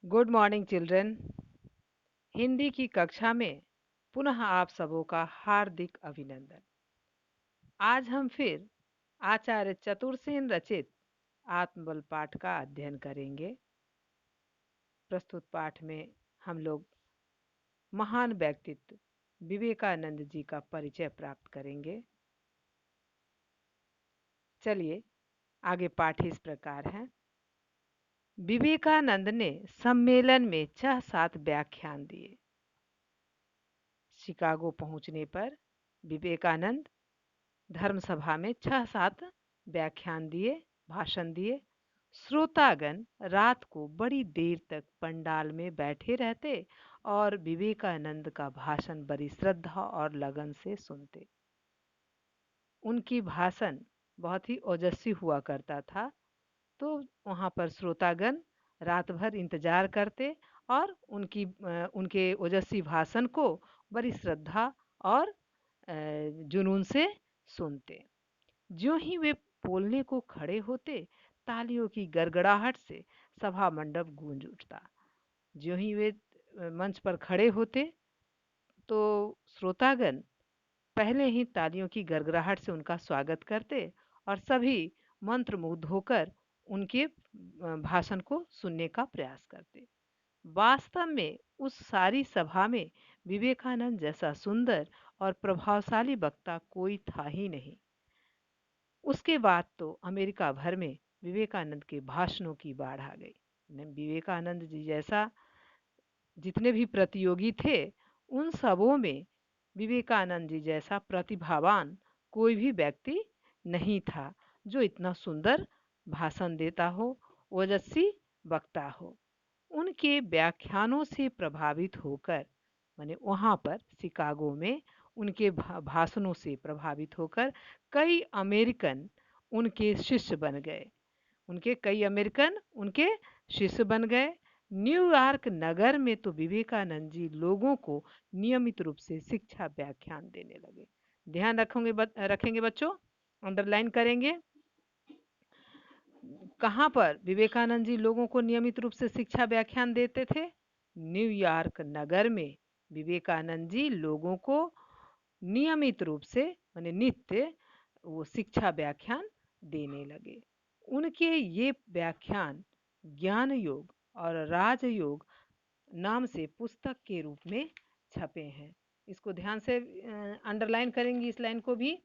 Good morning children. Hindi की कक्षा में पुनः आप सबों का हार्दिक अभिनंदन। आज हम फिर आचार्य चतुरसेन रचित आत्मबल पाठ का अध्ययन करेंगे। प्रस्तुत पाठ में हम लोग महान व्यक्तित्व विवेकानंद जी का परिचय प्राप्त करेंगे। चलिए आगे पाठ इस प्रकार है। विवेकानंद ने सम्मेलन में 6-7 व्याख्यान दिए। शिकागो पहुंचने पर विवेकानंद धर्मसभा में 6-7 व्याख्यान दिए, भाषण दिए। श्रोतागण रात को बड़ी देर तक पंडाल में बैठे रहते और विवेकानंद का भाषण बड़ी श्रद्धा और लगन से सुनते। उनकी भाषण बहुत ही ओजस्वी हुआ करता था, तो वहाँ पर श्रोतागण रात भर इंतजार करते और उनके ओजस्वी भाषण को बड़ी श्रद्धा और जुनून से सुनते। ज्यों ही वे बोलने को खड़े होते, तालियों की गड़गड़ाहट से सभा मंडप गूंज उठता। ज्यों ही वे मंच पर खड़े होते तो श्रोतागण पहले ही तालियों की गड़गड़ाहट से उनका स्वागत करते और सभी मंत्रमुग्ध होकर उनके भाषण को सुनने का प्रयास करते। वास्तव में उस सारी सभा में विवेकानंद जैसा सुंदर और प्रभावशाली वक्ता कोई था ही नहीं। उसके बाद तो अमेरिका भर में विवेकानंद के भाषणों की बाढ़ आ गई। विवेकानंद जी जैसा जितने भी प्रतियोगी थे, उन सबों में विवेकानंद जी जैसा प्रतिभावान कोई भी व्यक्ति नहीं था जो इतना सुंदर भाषण देता हो, ओजस्वी वक्ता हो। उनके व्याख्यानों से प्रभावित होकर, माने वहाँ पर शिकागो में उनके भाषणों से प्रभावित होकर कई अमेरिकन उनके शिष्य बन गए। उनके शिष्य बन गए। न्यूयॉर्क नगर में तो विवेकानंद जी लोगों को नियमित रूप से शिक्षा व्याख्यान देने लगे। ध्यान रखेंगे बच्चों, अंडरलाइन करेंगे। कहाँ पर विवेकानंद जी लोगों को नियमित रूप से शिक्षा व्याख्यान देते थे? न्यूयॉर्क नगर में विवेकानंद जी लोगों को नियमित रूप से माने नित्य वो शिक्षा व्याख्यान देने लगे। उनके ये व्याख्यान ज्ञान योग और राजयोग नाम से पुस्तक के रूप में छपे हैं। इसको ध्यान से अंडरलाइन करेंगे इस लाइन को भी।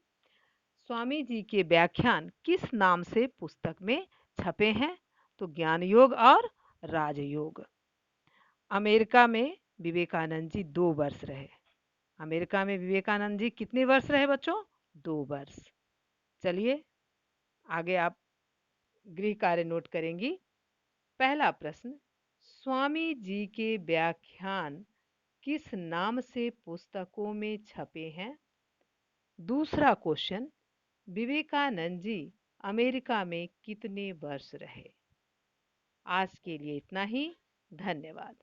स्वामी जी के व्याख्यान किस नाम से पुस्तक में छपे हैं? तो ज्ञान योग और राजयोग। अमेरिका में विवेकानंद जी 2 वर्ष रहे। अमेरिका में विवेकानंद जी कितने वर्ष रहे बच्चों? 2 वर्ष। चलिए आगे आप गृह कार्य नोट करेंगी। पहला प्रश्न, स्वामी जी के व्याख्यान किस नाम से पुस्तकों में छपे हैं? दूसरा क्वेश्चन, विवेकानंद जी अमेरिका में कितने वर्ष रहे? आज के लिए इतना ही। धन्यवाद।